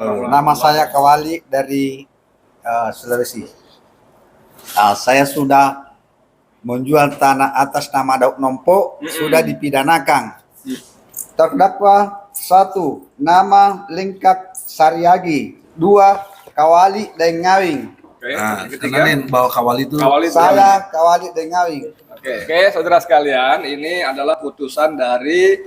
Nama saya Kawali dari Sulawesi. Saya sudah menjual tanah atas nama Daud Nompo, sudah dipidanakan. Terdakwa 1. Nama lengkap Saryagi. 2. Kawali Dengawing. Kenalin bahwa Kawali itu Saya Kawali Dengawing. Oke, saudara sekalian, ini adalah putusan dari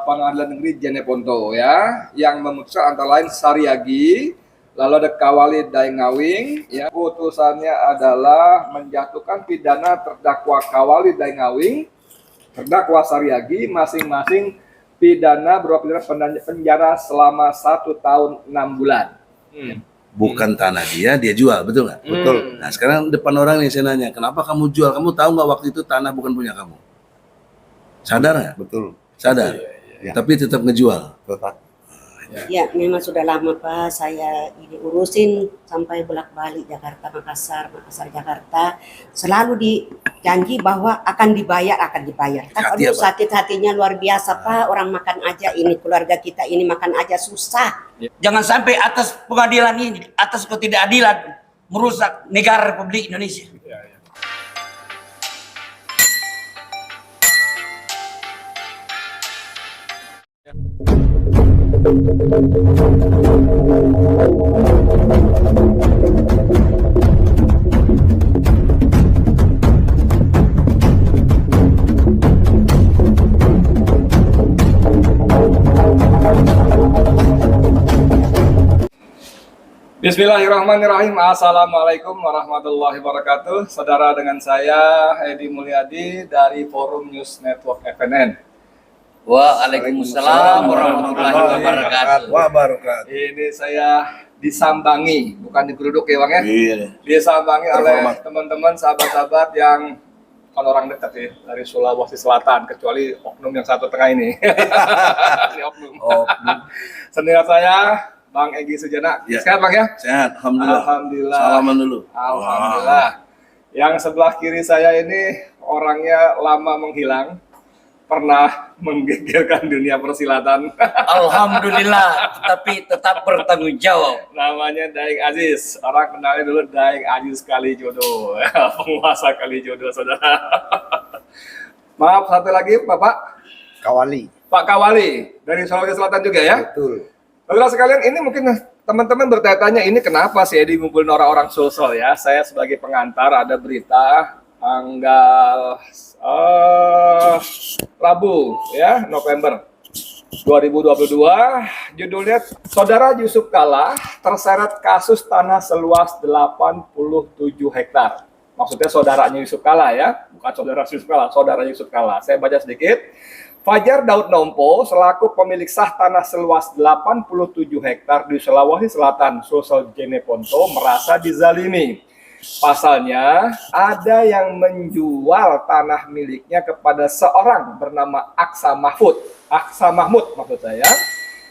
Pengadilan Negeri Jeneponto ya, yang memutuskan antara lain Saryagi, lalu ada Kawali Dengawing. Ya, putusannya adalah menjatuhkan pidana terdakwa Kawali Dengawing, terdakwa Saryagi, masing-masing pidana berupa pidana penjara selama 1 tahun 6 bulan. bukan tanah dia jual, betul nggak? Betul. Nah sekarang depan orang nih saya nanya, kenapa kamu jual? Kamu tahu nggak waktu itu tanah bukan punya kamu? Sadar nggak? Betul. Sadar. Iya. Tapi tetap ngejual. Betul. Ya, memang sudah lama Pak, saya ini urusin sampai bolak-balik Jakarta, Makassar, Jakarta. Selalu dijanji bahwa akan dibayar. Tapi aduh, sakit hatinya luar biasa Pak, orang makan aja ini, keluarga kita ini makan aja susah. Jangan sampai atas pengadilan ini, atas ketidakadilan merusak negara Republik Indonesia. Bismillahirrahmanirrahim. Assalamualaikum warahmatullahi wabarakatuh. Saudara, dengan saya Edi Mulyadi dari Forum News Network FNN. Waalaikumsalam warahmatullahi wabarakatuh. Ini saya disambangi, bukan digeruduk ya Bang ya? Iya. Disambangi oleh teman-teman, sahabat-sahabat yang kalau orang dekat ya, dari Sulawesi Selatan, kecuali oknum yang satu tengah ini. Ini oknum. Senior saya Bang Egy Sujana. Ya. Sehat Bang ya? Sehat, alhamdulillah. Alhamdulillah. Salaman dulu. Alhamdulillah. Yang sebelah kiri saya ini orangnya lama menghilang, pernah menggegerkan dunia persilatan. Alhamdulillah, tapi tetap bertanggung jawab. Namanya Daeng Aziz. Orang kenalnya dulu Daeng Aziz Kalijodo. Penguasa Kalijodo, saudara. Maaf, satu lagi Bapak. Kawali. Pak Kawali, dari Sulawesi Selatan juga ya? Betul. Saudara sekalian, ini mungkin teman-teman bertanya-tanya, ini kenapa sih Edi ngumpulin orang-orang Sulsel ya? Saya sebagai pengantar ada berita tanggal Rabu ya, November 2022, judulnya Saudara Yusuf Kalla terseret kasus tanah seluas 87 hektar. Maksudnya saudaranya Yusuf Kalla ya, bukan saudara Yusuf Kalla, saudara Yusuf Kalla. Saya baca sedikit. Fajar Daud Nompo selaku pemilik sah tanah seluas 87 hektar di Sulawesi Selatan, Sulsel Jeneponto, merasa dizalimi. Pasalnya, ada yang menjual tanah miliknya kepada seorang bernama Aksa Mahmud maksud saya,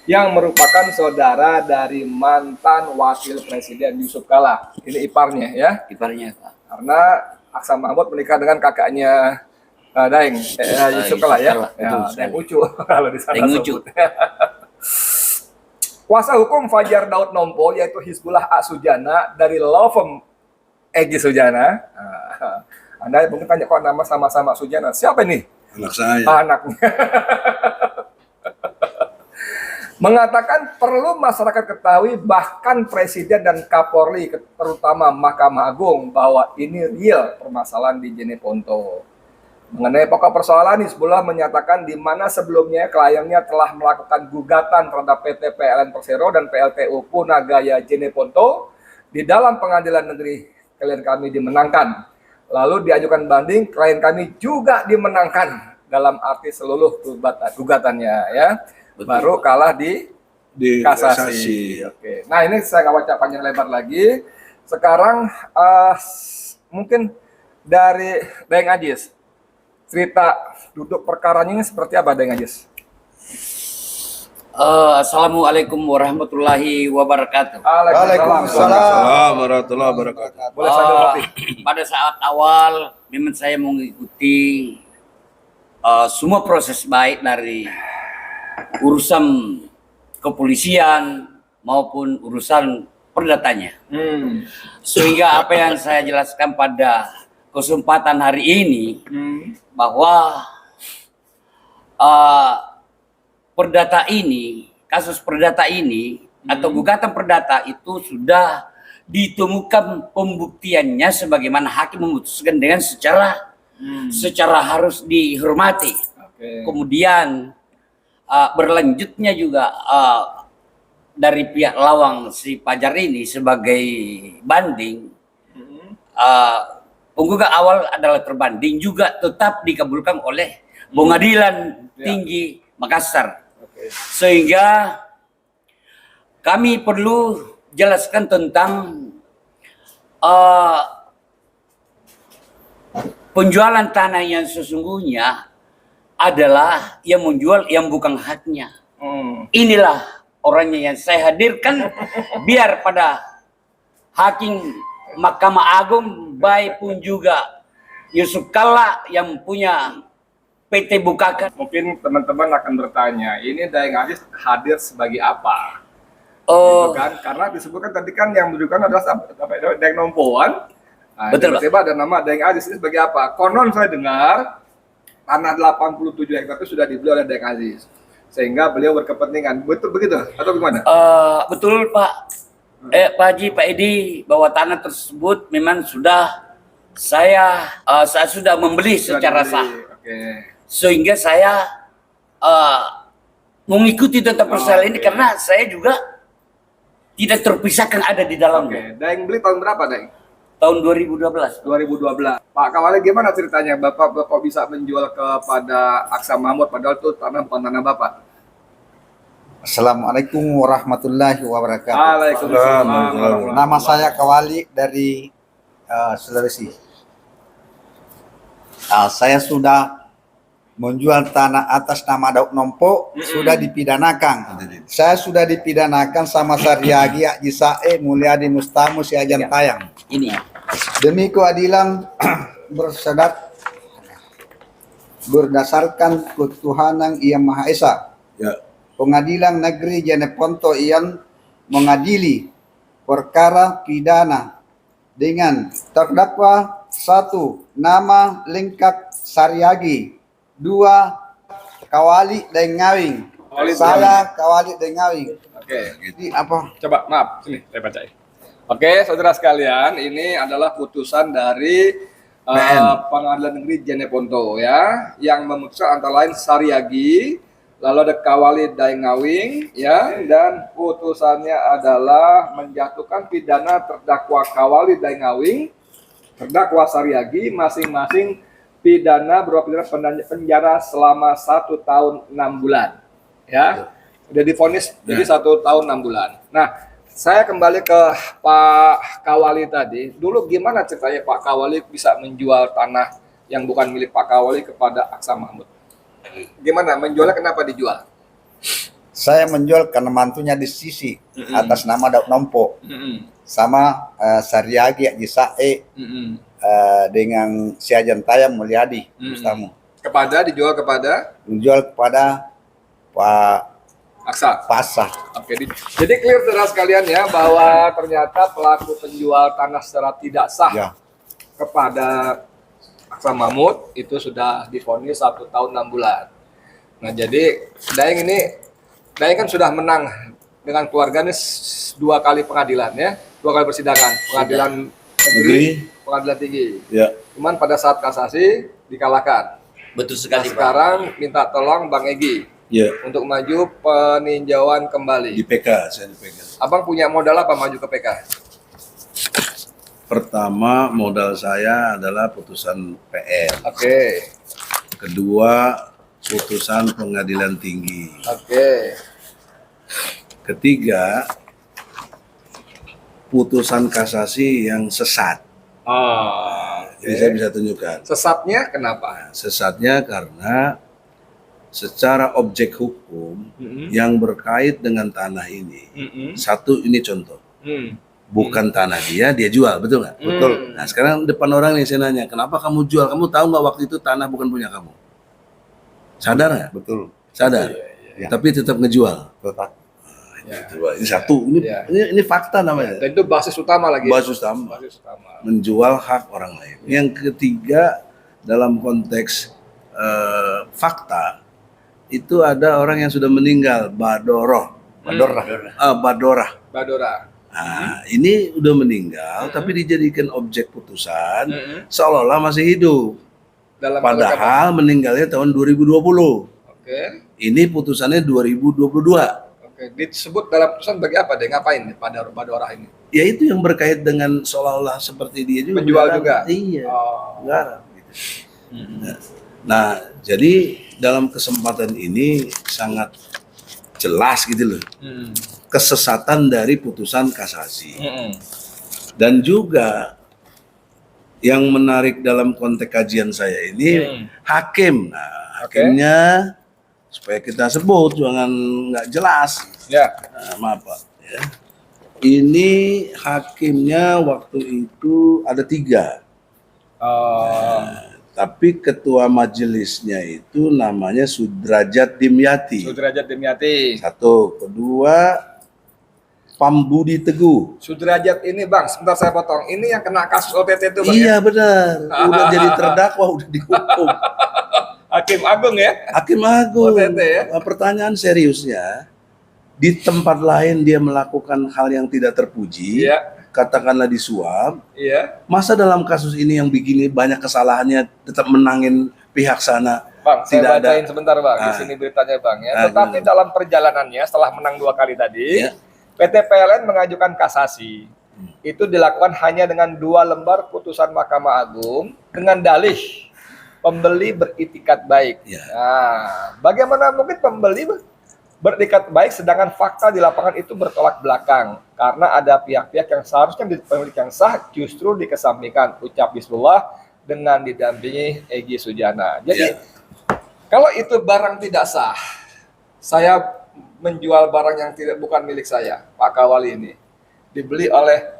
yang merupakan saudara dari mantan Wakil Presiden Yusuf Kalla. Ini iparnya ya. Ibaratnya Pak. Karena Aksa Mahmud menikah dengan kakaknya Daeng Yusuf Kalla ya. Daeng Ucu kalau di sana sebut. Kuasa hukum Fajar Daud Nompo yaitu Hizbullah Asujana dari law firm Egy Sujana. Anda mungkin tanya kok nama sama-sama Sujana. Siapa ini? Anak saya. Anaknya. Mengatakan perlu masyarakat ketahui, bahkan Presiden dan Kapolri, terutama Mahkamah Agung, bahwa ini real permasalahan di Jeneponto. Mengenai pokok persoalan, Hizbullah menyatakan di mana sebelumnya kliennya telah melakukan gugatan terhadap PT PLN Persero dan PLTU Punagaya Jeneponto di dalam Pengadilan Negeri. Klien kami dimenangkan. Lalu diajukan banding, klien kami juga dimenangkan dalam arti seluruh gugatannya ya. Betul. Baru kalah di kasasi. Oke. Nah, ini saya nggak baca panjang lebar lagi. Sekarang mungkin dari Daeng Aziz, cerita duduk perkaranya ini seperti apa Daeng Aziz? Assalamualaikum warahmatullahi wabarakatuh. Waalaikumsalam warahmatullahi wabarakatuh. Boleh sambil kopi. Pada saat awal memang saya mengikuti semua proses baik dari urusan kepolisian, maupun urusan perdatanya. Hmm. Sehingga apa yang saya jelaskan pada kesempatan hari ini bahwa perdata ini, kasus perdata ini atau gugatan perdata itu sudah ditemukan pembuktiannya sebagaimana hakim memutuskan dengan secara harus dihormati. Oke. Kemudian berlanjutnya juga dari pihak lawang si Fajar ini sebagai banding, penggugat awal adalah terbanding juga tetap dikabulkan oleh Pengadilan Tinggi Makassar. Oke. Sehingga kami perlu jelaskan tentang penjualan tanah yang sesungguhnya adalah yang menjual yang bukan haknya. Inilah orangnya yang saya hadirkan biar pada hakim Mahkamah Agung baik pun juga Yusuf Kalla yang punya PT Bukakan. Mungkin teman-teman akan bertanya, ini Daeng Aziz hadir sebagai apa? Oh, Gitu kan? Karena disebutkan tadi kan yang menunjukkan adalah Daeng Nompoan. Nah, Betul, Pak. tiba-tiba ada nama Daeng Aziz ini sebagai apa? Konon saya dengar tanah 87 hektar itu sudah dibeli oleh Daeng Aziz. Sehingga beliau berkepentingan. Betul begitu atau gimana? betul Pak. Pak Haji, Pak Edi, bahwa tanah tersebut memang sudah saya sudah membeli Sudah secara dibeli. sah. Oke. Sehingga saya mengikuti tentang persoalan ini Oke. karena saya juga tidak terpisahkan ada di dalamnya. Oke. Daeng beli tahun berapa, Daeng? Tahun 2012. 2012. Pak Kawali gimana ceritanya Bapak kok bisa menjual kepada Aksa Mahmud padahal itu tanah bukan tanah Bapak? Assalamualaikum warahmatullahi wabarakatuh. Waalaikumsalam. Nama saya Kawali dari Sulawesi. Saya sudah menjual tanah atas nama Daud Nompo, sudah dipidanakan. Saya sudah dipidanakan sama Saryagi, Jisae, Mulyadi Mustamu, Siajan Tayang. Ini. Demi keadilan berdasarkan ketuhanan Yang Maha Esa. Ya. Pengadilan Negeri Jeneponto yang mengadili perkara pidana dengan terdakwa 1. Nama lengkap Saryagi, 2. Kawali Dengawing. Kawali Saya Kawali Dengawing. Oke. Jadi apa? Coba maaf, sini saya bacain. Oke, saudara sekalian, ini adalah putusan dari Pengadilan Negeri Jeneponto ya, yang memutuskan antara lain Saryagi, lalu ada Kawali Dengawing ya, dan putusannya adalah menjatuhkan pidana terdakwa Kawali Dengawing, terdakwa Saryagi masing-masing pidana berupa pidana penjara selama 1 tahun 6 bulan ya. Sudah divonis jadi 1 tahun 6 bulan. Nah, saya kembali ke Pak Kawali tadi. Dulu gimana ceritanya Pak Kawali bisa menjual tanah yang bukan milik Pak Kawali kepada Aksa Mahmud? Gimana menjualnya, kenapa dijual? Saya menjual karena mantunya di sisi atas nama Daud Nompo sama Saryagi, Jisae, dengan Siajan Tayang, Mulyadi Mustamu. Dijual kepada Menjual kepada Pak Aksa. Pasah. Oke, jadi clear saudara sekalian ya bahwa ternyata pelaku penjual tanah secara tidak sah Ya. kepada Aksa Mahmud itu sudah divonis 1 tahun 6 bulan. Nah, jadi Daeng kan sudah menang dengan keluarganya 2 kali pengadilan ya, 2 kali persidangan, pengadilan negeri, pengadilan tinggi. Ya. Cuman pada saat kasasi dikalahkan. Betul Nah, sekali, Pak. sekarang minta tolong Bang Egy Ya. untuk maju peninjauan kembali. Di PK, saya di PK. Abang punya modal apa maju ke PK? Pertama, modal saya adalah putusan PN. Oke. Kedua, putusan pengadilan tinggi. Oke. Ketiga, putusan kasasi yang sesat. Oh, Jadi saya bisa tunjukkan. sesatnya kenapa? Sesatnya karena secara objek hukum yang berkait dengan tanah ini. Satu, ini contoh. Bukan tanah dia jual, betul nggak? Betul. Nah sekarang depan orang nih saya nanya, kenapa kamu jual? Kamu tahu nggak waktu itu tanah bukan punya kamu? Sadar nggak? Betul. Sadar. Iya. Tapi tetap ngejual. Tetap. Ya. Gitu, Pak. Ini satu, ini, Ya. ini fakta namanya. Dan itu basis utama lagi. Basis utama. Basis utama. Menjual hak orang lain. Yang ketiga, dalam konteks fakta, itu ada orang yang sudah meninggal, Badorah. Badorah. Nah, ini udah meninggal, tapi dijadikan objek putusan, seolah-olah masih hidup. Padahal meninggalnya tahun 2020. Oke. Ini putusannya 2022. Oke. Disebut dalam putusan bagi apa deh? Ngapain nih pada Badorah ini? Ya itu yang berkait dengan seolah-olah seperti dia juga. Menjual juga? Iya. Oh. Garap, gitu. Nah, jadi dalam kesempatan ini sangat jelas gitu loh. Kesesatan dari putusan kasasi. Dan juga yang menarik dalam konteks kajian saya ini hakim. Nah, hakimnya supaya kita sebut jangan nggak jelas. Ya. Nah, maaf Pak. Ya. Ini hakimnya waktu itu ada 3. Tapi ketua majelisnya itu namanya Sudrajat Dimyati. Sudrajat Dimyati. 1, kedua Pambudi Teguh. Sudrajat ini Bang, sebentar saya potong. Ini yang kena kasus OTT itu Bang. Iya benar, udah jadi terdakwa, udah dihukum. Hakim Agung ya? Hakim Agung. OTT ya? Pertanyaan seriusnya, di tempat lain dia melakukan hal yang tidak terpuji, katakanlah disuap. Iya. Masa dalam kasus ini yang begini banyak kesalahannya tetap menangin pihak sana? Bang, Tidak saya bacain ada. sebentar Bang. Di sini beritanya Bang ya. Tetapi dalam perjalanannya setelah menang 2 kali tadi, PT PLN mengajukan kasasi. Itu dilakukan hanya dengan 2 lembar putusan Mahkamah Agung dengan dalih pembeli beritikat baik. Nah, bagaimana mungkin pembeli beritikat baik sedangkan fakta di lapangan itu bertolak belakang karena ada pihak-pihak yang seharusnya pemilik yang sah justru dikesampingkan, ucap Bismillah dengan didampingi Egy Sujana. Jadi kalau itu barang tidak sah, saya menjual barang yang bukan milik saya, Pak Kawali ini dibeli oleh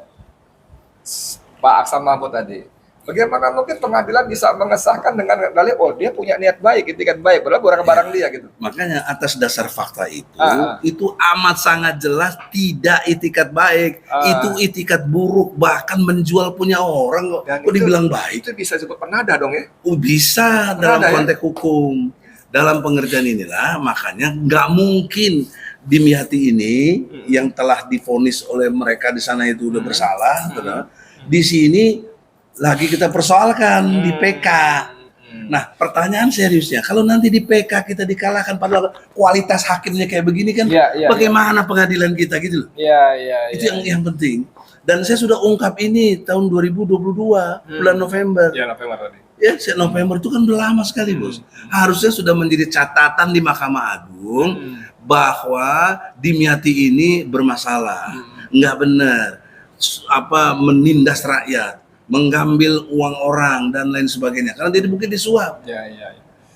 Pak Aksan Mahmud tadi. Bagaimana mungkin pengadilan bisa mengesahkan dengan dalih dia punya niat baik, itikat baik, padahal barang dia gitu. Makanya atas dasar fakta itu amat sangat jelas tidak itikat baik, itu itikat buruk, bahkan menjual punya orang kok dibilang baik. Itu bisa disebut penada dong ya? Bisa dalam konteks hukum. Dalam pengertian inilah makanya nggak mungkin Dimyati ini yang telah divonis oleh mereka di sana itu udah bersalah, di sini lagi kita persoalkan di PK. Nah, pertanyaan seriusnya, kalau nanti di PK kita dikalahkan padahal kualitas hakimnya kayak begini kan, bagaimana pengadilan kita gitu loh? Itu yang penting. Dan saya sudah ungkap ini tahun 2022 bulan November. Iya, November tadi. Ya, November itu kan udah lama sekali, Bos. Harusnya sudah menjadi catatan di Mahkamah Agung bahwa Dimyati ini bermasalah, nggak benar, menindas rakyat, mengambil uang orang dan lain sebagainya. Karena dia mungkin disuap.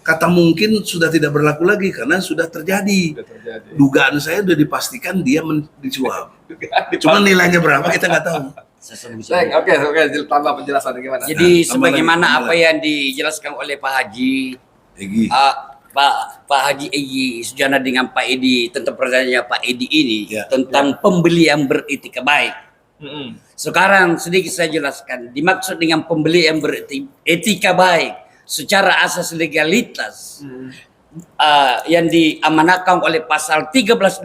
Kata mungkin sudah tidak berlaku lagi karena sudah terjadi. Dugaan saya sudah dipastikan dia disuap. Cuma nilainya berapa kita nggak tahu. Oke, tambah penjelasan gimana? Jadi sebagaimana apa yang dijelaskan oleh Pak Haji, Pak Haji Egy Sujana dengan Pak Edi tentang pertanyaannya Pak Edi ini tentang pembeli yang beritika baik. Sekarang sedikit saya jelaskan, dimaksud dengan pembeli yang beretika baik secara asas legalitas yang diamanahkan oleh pasal 1320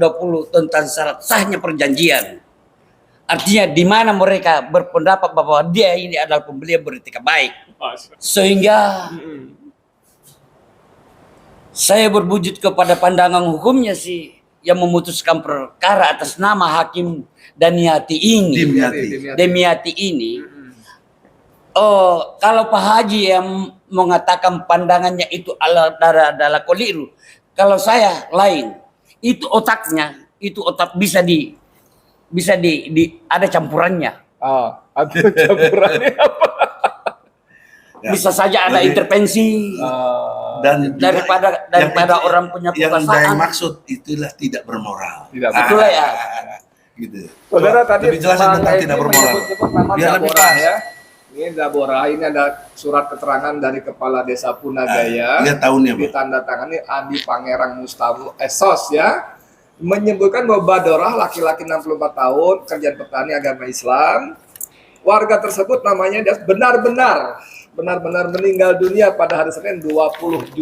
tentang syarat sahnya perjanjian. Artinya di mana mereka berpendapat bahwa dia ini adalah pembeli yang beretika baik. Sehingga saya berwujud kepada pandangan hukumnya sih yang memutuskan perkara atas nama Hakim Dimyati ini. Kalau Pak Haji yang mengatakan pandangannya itu adalah keliru, kalau saya lain, itu otaknya, itu otak bisa ada campurannya. Ada campurannya apa? Ya. Bisa saja ada intervensi dan daripada orang punya kekuasaan. Yang maksud itulah tidak bermoral. Itulah ya. Gitu. Saudara tadi lebih jelasin tentang tidak bermoral. Biar lebih pas ya. Ini Dabora, ini ada surat keterangan dari Kepala Desa Punagaya. Lihat tahunnya, Pak. Ditandatangani Adi Pangerang Mustamu Esos ya. menyebutkan bahwa Badorah laki-laki 64 tahun, kerjaan petani agama Islam. Warga tersebut namanya dia benar-benar meninggal dunia pada hari Senin 20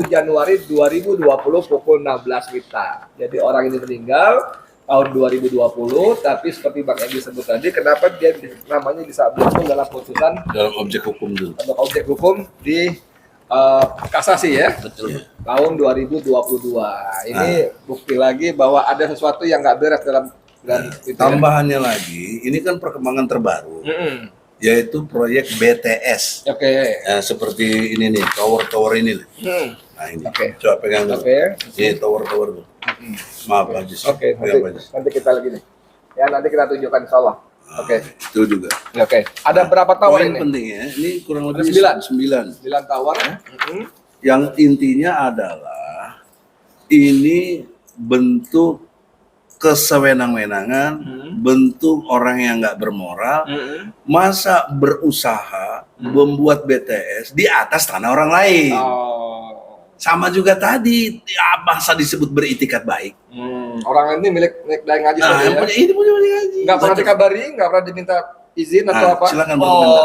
Januari 2020 pukul 16 WITA. Jadi orang ini meninggal tahun 2020, tapi seperti Bang Egy sebut tadi, kenapa dia namanya bisa muncul dalam putusan Dalam objek hukum itu. atau objek hukum di kasasi ya, Betul. tahun 2022. Ini bukti lagi bahwa ada sesuatu yang nggak beres dalam itu ya. Tambahannya lagi, ini kan perkembangan terbaru, yaitu proyek BTS. Oke. Ya, seperti ini nih, tower ini. Nah ini, Oke. coba pegang dulu. Oke. Ini tower tuh. Maaf Pak Jis. Oke, Pegang, Pak Jis. nanti kita lagi nih. Ya, nanti kita tunjukkan insya Allah. Oke. Itu juga. Oke. Ada berapa tower Poin ini? penting ya, ini kurang Ada lebih 9. 9 9. tower. Yang intinya adalah ini bentuk kesewenang-wenangan, bentuk orang yang nggak bermoral, masa berusaha membuat BTS di atas tanah orang lain. Oh. Sama juga tadi, ya, masa disebut beritikat baik. Orang ini milik Dai Ngaji Nah, saja ya. ini punya ngaji. Nggak pernah dikabari, nggak pernah diminta izin atau apa? Silakan berkomentar.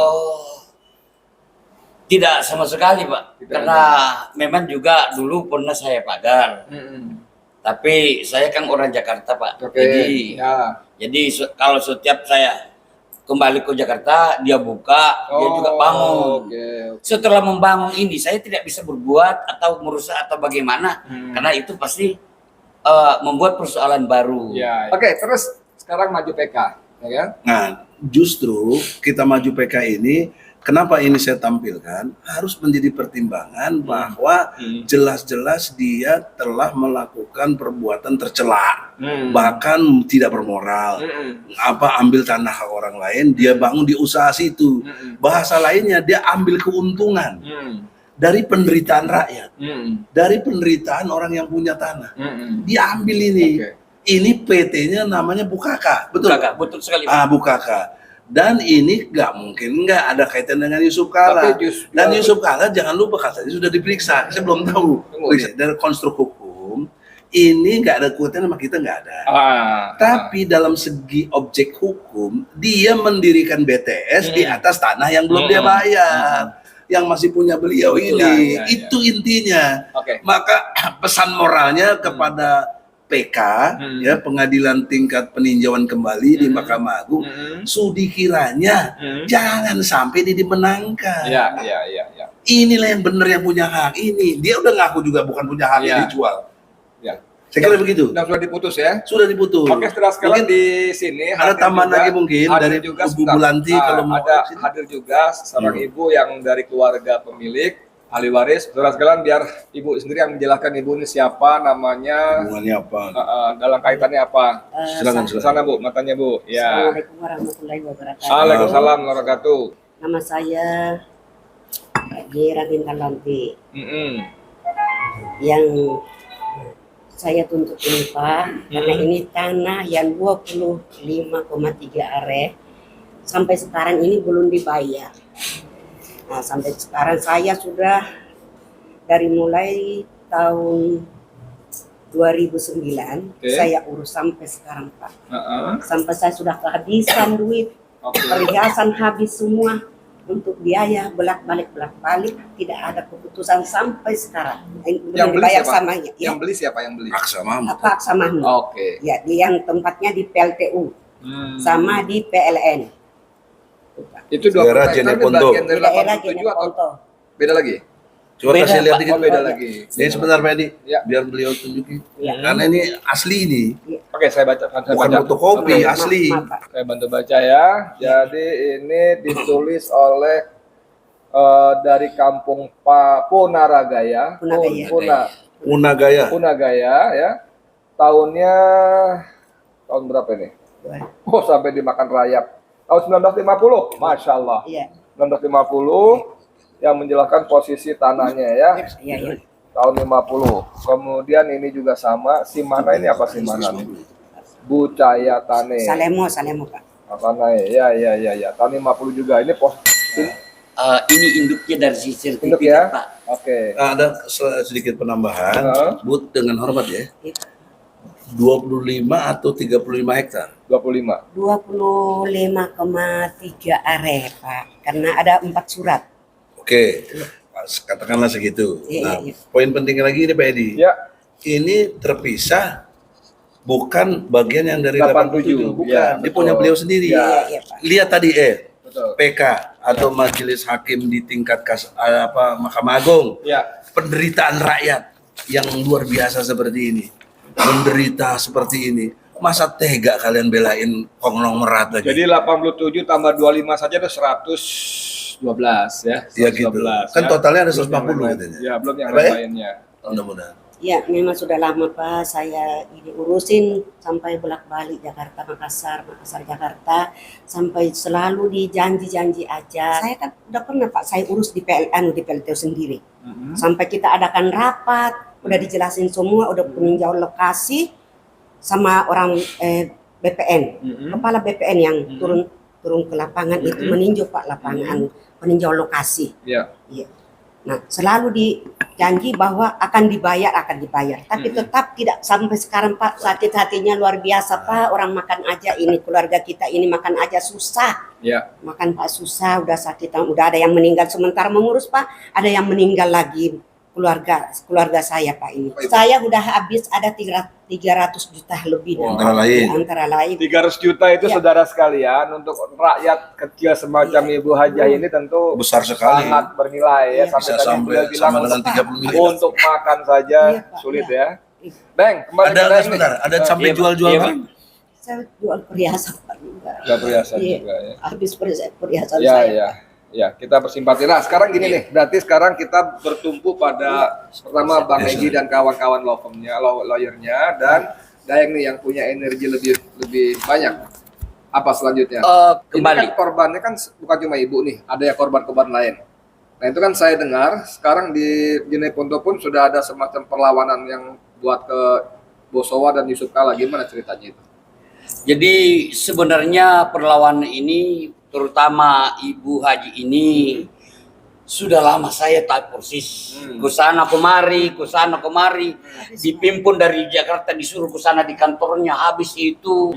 Tidak sama sekali, Pak. Tidak Karena memang juga dulu pernah saya pagar. Tapi saya kan orang Jakarta, Pak. Oke. Jadi kalau setiap saya kembali ke Jakarta, dia buka, dia juga bangun. Oke. Setelah membangun ini, saya tidak bisa berbuat atau merusak atau bagaimana, karena itu pasti membuat persoalan baru. Ya. Oke, terus sekarang maju PK, ya kan? Nah, justru kita maju PK ini, kenapa ini saya tampilkan, harus menjadi pertimbangan bahwa jelas-jelas dia telah melakukan perbuatan tercela, bahkan tidak bermoral. Ambil tanah orang lain, dia bangun di usaha situ. Bahasa lainnya, dia ambil keuntungan dari penderitaan rakyat, dari penderitaan orang yang punya tanah. Dia ambil ini. Ini PT-nya namanya Bukaka, betul? Bukaka, betul sekali, Pak. Bukaka. Dan ini nggak mungkin nggak ada kaitan dengan Yusuf Kala. Dan Yusuf Kala jangan lupa katanya sudah diperiksa. Saya belum tahu. Dari konstruk hukum ini nggak ada kaitan sama kita, nggak ada. Tapi dalam segi objek hukum dia mendirikan BTS di atas tanah yang belum dia bayar. Yang masih punya beliau ini. Itu intinya. Maka pesan moralnya kepada PK, ya Pengadilan Tingkat Peninjauan Kembali di Mahkamah Agung, sudi kiranya jangan sampai dimenangkan. Ya. Inilah yang benar yang punya hak ini. Dia udah ngaku juga bukan punya hak yang dijual. Ya. Saya kira begitu. Dan sudah diputus ya? Sudah diputus. Oke, setelah sekalian di sini ada tambahan lagi mungkin dari juga Bu Bulanti kalau mau hadir juga seorang ibu yang dari keluarga pemilik ahli waris. Saudara sekalian, biar ibu sendiri yang menjelaskan ibu ini siapa, namanya, hubungannya apa, dalam kaitannya apa. silakan. Sana Bu, matanya Bu. Ya. Assalamualaikum warahmatullahi wabarakatuh. Waalaikumsalam warahmatullahi wabarakatuh. Nama saya Gira Bintang Lanti. Yang saya tuntut ini Pak, karena ini tanah yang 25,3 are sampai sekarang ini belum dibayar. Nah, sampai sekarang saya sudah dari mulai tahun 2009 saya urus sampai sekarang Pak. Sampai saya sudah kehabisan duit, perhiasan habis semua untuk biaya bolak-balik tidak ada keputusan sampai sekarang. Yang beli siapa? Samanya, yang beli siapa yang beli? Aksa Mahmud. Pak Aksa Mahmud. Oke. Ya, yang tempatnya di PLTU sama di PLN. Itu 20 daerah hektar Jeneponto. bagian dari Daerah 87 atau Jeneponto. beda lagi? Coba Beda, kasih lihat Pak. dikit. Beda lagi. Ini sebentar Pak Edi, Ya. biar beliau tunjukin. Ya. Karena ini asli ini, Oke, saya baca. bukan fotokopi, Maaf, asli. maaf, Pak. Saya bantu baca ya. Jadi ini ditulis oleh dari kampung Punaragaya. Punagaya. Punagaya ya. Tahunnya tahun berapa ini? Oh, sampai dimakan rayap. Tahun 1950. Masya Allah. Iya. 1950 yang menjelaskan posisi tanahnya ya. Iya. Tahun 50. Kemudian ini juga sama. Si mana ini apa si mana nih? Bucaya Tane. Salemo Pak. Tanah ya. Tahun 50 juga. Ini Ini induknya dari si sertifikat, induk ya. Pak. Oke. Ada sedikit penambahan, Bu dengan hormat ya. 25 atau 35 hektar? 25. 25,3 are Pak, karena ada 4 surat. Oke, katakanlah segitu. Iya, Nah, iya. poin penting lagi ini Pak Edi. Ya. Ini terpisah, bukan bagian yang dari 87, 87. bukan. Ya, Dia punya betul. beliau sendiri. Ya. Iya, Pak. Lihat tadi Betul. PK atau Majelis Hakim di tingkat Mahkamah Agung. Ya. Penderitaan rakyat yang luar biasa seperti ini. Menderita seperti ini. Masa tega kalian belain konglomerat lagi? Jadi 87 tambah 25 saja ada 112 ya. Ya gitu. 112, Kan ya. totalnya ada Belum 140 yang lain. katanya. Ya, belum yang Apa ya? lainnya. Mudah-mudahan. Ya, memang sudah lama Pak, saya ini urusin sampai bolak-balik Jakarta, Makassar, Makassar, Jakarta, sampai selalu di janji-janji aja. Saya kan udah pernah Pak, saya urus di di PLTU sendiri. Sampai kita adakan rapat, udah dijelasin semua, udah peninjau lokasi sama orang BPN, kepala BPN yang turun ke lapangan itu meninjau Pak lapangan, peninjau lokasi. Ya. Iya. Nah, selalu dijanji bahwa akan dibayar, tapi tetap tidak sampai sekarang Pak. Sakit hatinya luar biasa Pak. Orang makan aja ini, keluarga kita ini makan aja susah. Ya. Makan Pak susah, udah sakit, udah ada yang meninggal sementara mengurus Pak, ada yang meninggal lagi keluarga saya Pak ini. Saya udah habis ada 300 juta lebih. Wow. Antara lain. 300 juta itu Ya. saudara sekalian untuk rakyat kecil semacam Ibu Hajah ini tentu Besar sekali. sangat bernilai ya. Iya. Bisa tadi sampai beliau bilang sama dengan 30 miliar. untuk makan saja Iya, Pak. sulit Iya. ya. Bang, kembali Ada ke nggak ini. sebentar? Ada sampai Iya, jual-jual iya, kan? Saya jual perhiasan Pak juga. Nggak perhiasan Iya. juga ya. Habis perhiasan Ya, saya. ya. Ya, kita bersimpati. Nah, sekarang gini nih, berarti sekarang kita bertumpu pada pertama Bang Yes, Egy dan kawan-kawan lawyernya, dan Dayang nih yang punya energi lebih banyak. Apa selanjutnya? Kembali. Ini kan korbannya kan bukan cuma ibu nih, ada ya korban-korban lain. Nah, itu kan saya dengar sekarang di Jeneponto pun sudah ada semacam perlawanan yang buat ke Bosowa dan Yusuf Kala. Gimana ceritanya itu? Jadi sebenarnya perlawanan ini, terutama Ibu Haji ini, sudah lama saya tahu persis. Kusana kemari, dipimpin dari Jakarta, disuruh kusana di kantornya. Habis itu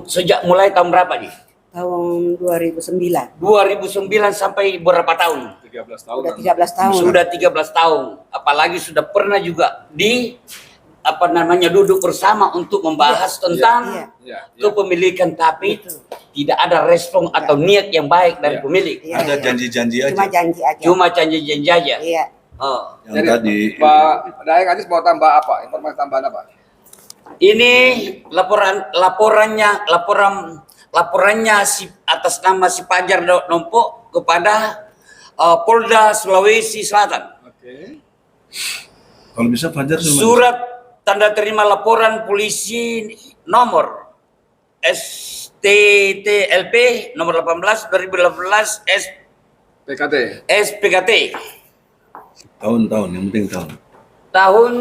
sejak mulai tahun berapa nih? Tahun 2009. 2009 sampai berapa tahun? 13 tahun. Udah 13 tahun. Sudah 13 tahun. Apalagi sudah pernah juga duduk bersama untuk membahas tentang Iya. Ya, ya. kepemilikan, tapi tidak ada respon atau niat yang baik dari Iya. pemilik. Iya, Ada iya. janji-janji aja. Cuma janji aja. Cuma janji-janji aja. Iya. Oh. Yang Jadi, tadi Pak Dayang Aziz mau tambah apa? Informasi tambahan apa? Ini laporannya atas nama si Fajar Nompo kepada Polda Sulawesi Selatan. Oke. kalau bisa Fajar cuma Surat tanda terima laporan polisi nomor STTLP nomor 18 2018 PKT. SPKT tahun-tahun, yang penting tahun. tahun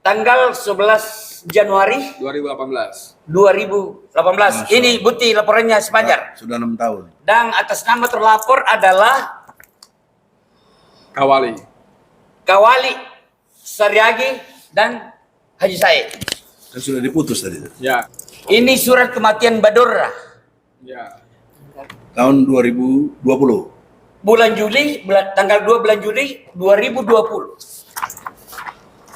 tanggal 11 Januari 2018. 2018. Ini bukti laporannya si Fajar. Sudah 6 tahun. Dan atas nama terlapor adalah Kawali. Kawali, Saryagi, dan Haji Said. Kan sudah diputus tadi. Ya. Ini surat kematian Badorra. Ya. Tahun 2020. Tanggal 2 bulan Juli 2020.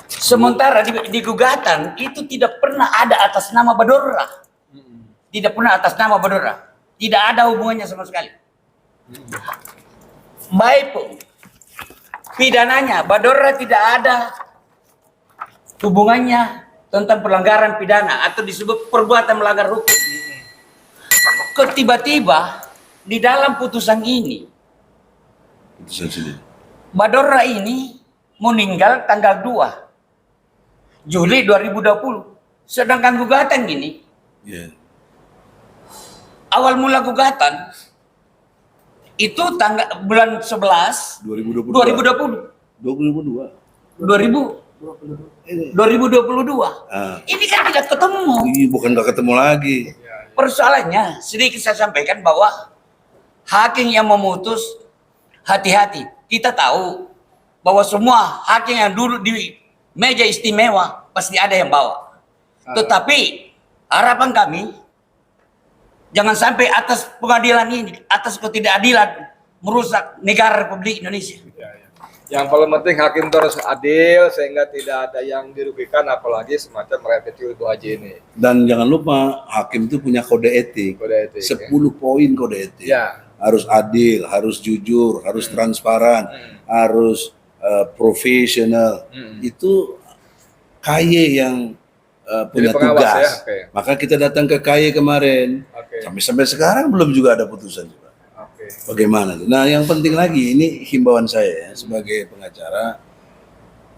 Sementara di gugatan itu tidak pernah ada atas nama Badorra. Tidak pernah atas nama Badorra. Tidak ada hubungannya sama sekali. Baik pun pidananya, Badorra tidak ada hubungannya tentang pelanggaran pidana atau disebut perbuatan melanggar hukum. Tiba-tiba di dalam putusan ini, Putusan sini. Badorra ini meninggal tanggal 2 Juli 2020. Sedangkan gugatan gini, Iya. awal mula gugatan itu tanggal bulan 11 2022. 2020. 2022. 2022. Ah, Ini kan tidak ketemu. bukan nggak ketemu lagi. Persoalannya sedikit saya sampaikan bahwa hakim yang memutus hati-hati. Kita tahu bahwa semua hakim yang duduk di meja istimewa, pasti ada yang bawa. Tetapi harapan kami, jangan sampai atas pengadilan ini, atas ketidakadilan, merusak negara Republik Indonesia. Yang paling penting hakim itu harus adil sehingga tidak ada yang dirugikan, apalagi semacam rakyat kecil Ibu Haji ini. Dan jangan lupa hakim itu punya kode etik. Kode etik, 10 poin kode etik. Ya. Harus adil, harus jujur, harus transparan, harus profesional. Itu KY yang punya pengawas, tugas. ya? Oke. Maka kita datang ke KY kemarin. Oke. Sampai sekarang belum juga ada putusan juga. Oke. Bagaimana? Nah, yang penting lagi, ini himbauan saya ya, sebagai pengacara,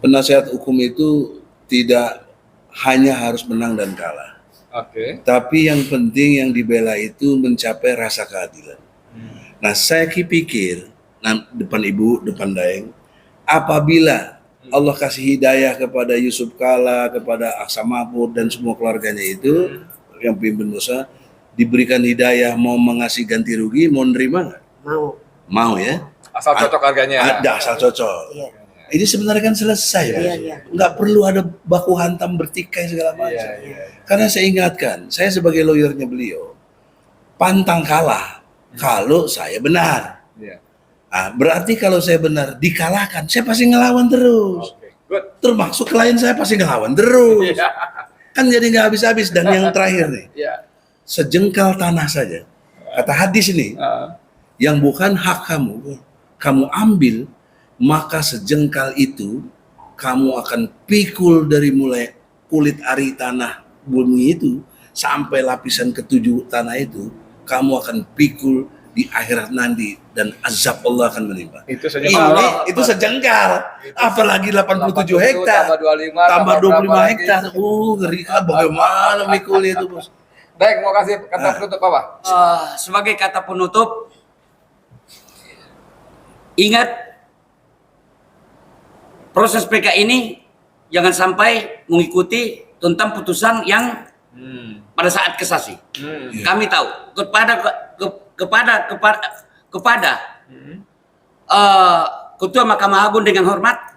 penasihat hukum itu tidak hanya harus menang dan kalah. Oke. Tapi yang penting yang dibela itu mencapai rasa keadilan. Nah, saya pikir, depan Ibu, depan Daeng, apabila Allah kasih hidayah kepada Yusuf Kalla, kepada Aksa Mahfud dan semua keluarganya itu, yang pimpin dosa, diberikan hidayah mau mengasih ganti rugi, mau nerima nggak? Mau. Mau ya? Asal cocok harganya. Ada asal cocok. Iya. Ini sebenarnya kan selesai, Pak. Iya. Nggak perlu ada baku hantam bertikai segala macam. Iya. Karena saya ingatkan, saya sebagai lawyernya beliau, pantang kalah kalau saya benar. Iya. Nah, berarti kalau saya benar dikalahkan, saya pasti ngelawan terus. Oke. Good. Termasuk klien saya pasti ngelawan terus. Iya. Kan jadi nggak habis-habis. Dan yang terakhir nih, Iya. sejengkal tanah saja. Kata hadis ini, yang bukan hak kamu, kamu ambil, maka sejengkal itu kamu akan pikul dari mulai kulit ari tanah bumi itu sampai lapisan ketujuh tanah itu, kamu akan pikul di akhirat nanti dan azab Allah akan menimpa. Itu sejengkal. Itu sejengkal. Apalagi 87 hektar. Tambah 25, Tambah 25 berapa hektar. lagi? Ngeri kan bagaimana mikulnya itu, Bos. Baik, mau kasih kata penutup apa? Sebagai kata penutup, ingat proses PK ini jangan sampai mengikuti tentang putusan yang pada saat kasasi. Kami tahu kepada Ketua Mahkamah Agung dengan hormat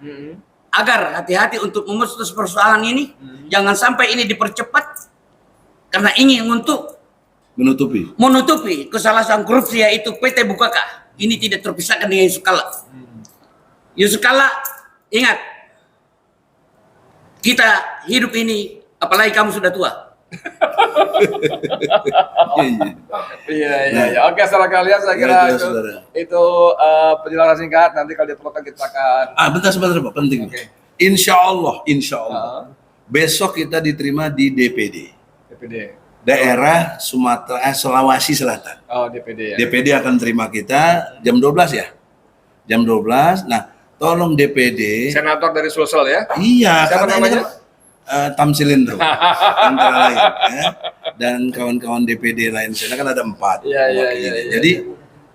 agar hati-hati untuk memutus persoalan ini, jangan sampai ini dipercepat karena ingin untuk menutupi kesalahan korupsi yaitu PT Bukaka. Ini tidak terpisahkan dengan Yusuf Kalla. Yusuf Kalla, ingat, kita hidup ini, apalagi kamu sudah tua. Iya. Oke, saudara kalian, saya kira itu penjelasan singkat. Nanti kalau diperlukan kita akan. Bentar sebentar Pak, penting. Oke. Insya Allah, besok kita diterima di DPD. Daerah Sulawesi Selatan. Oh, DPD ya. DPD akan terima kita jam 12 ya. Jam 12. Nah, tolong DPD. Senator dari Sulsel ya. Iya, Siapa karena namanya? Tamsilindro antara lain ya. Dan kawan-kawan DPD lain sana kan ada 4. Iya. Jadi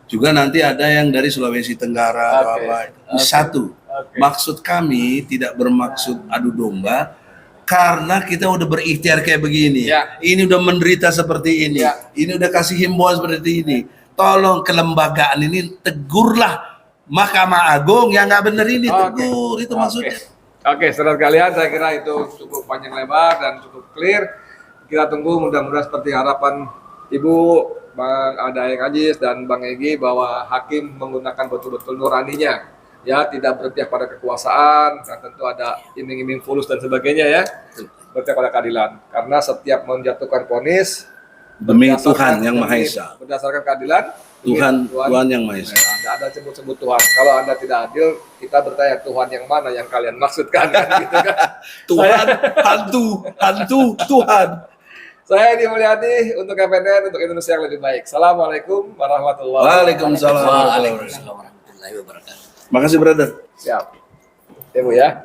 juga nanti ada yang dari Sulawesi Tenggara atau apa. Satu. Maksud kami tidak bermaksud adu domba karena kita udah berikhtiar kayak begini. Ya. Ini udah menderita seperti ini. Ya. Ini udah kasih himbauan seperti ini. Tolong kelembagaan ini tegurlah Mahkamah Agung yang nggak bener ini, tegur. Itu maksudnya. Oke, saudara kalian, saya kira itu cukup panjang lebar dan cukup clear. Kita tunggu mudah-mudahan seperti harapan Ibu, Bang Daeng Ajis dan Bang Egy bahwa hakim menggunakan betul-betul nuraninya. Ya, tidak berpihak pada kekuasaan, dan tentu ada iming-iming fulus dan sebagainya ya. Berpihak pada keadilan. Karena setiap menjatuhkan vonis Demi Tuhan yang Maha Esa. Berdasarkan keadilan, Tuhan yang Maha Esa. Tidak ada sebut-sebut Tuhan. Kalau Anda tidak adil, kita bertanya Tuhan yang mana yang kalian maksudkan kan gitu kan. Tuhan, hantu Tuhan. Saya Edi Mulyadi untuk KPN untuk Indonesia yang lebih baik. Assalamualaikum warahmatullahi wabarakatuh. Waalaikumsalam warahmatullahi wabarakatuh. Makasih brother. Siap. Ibu ya.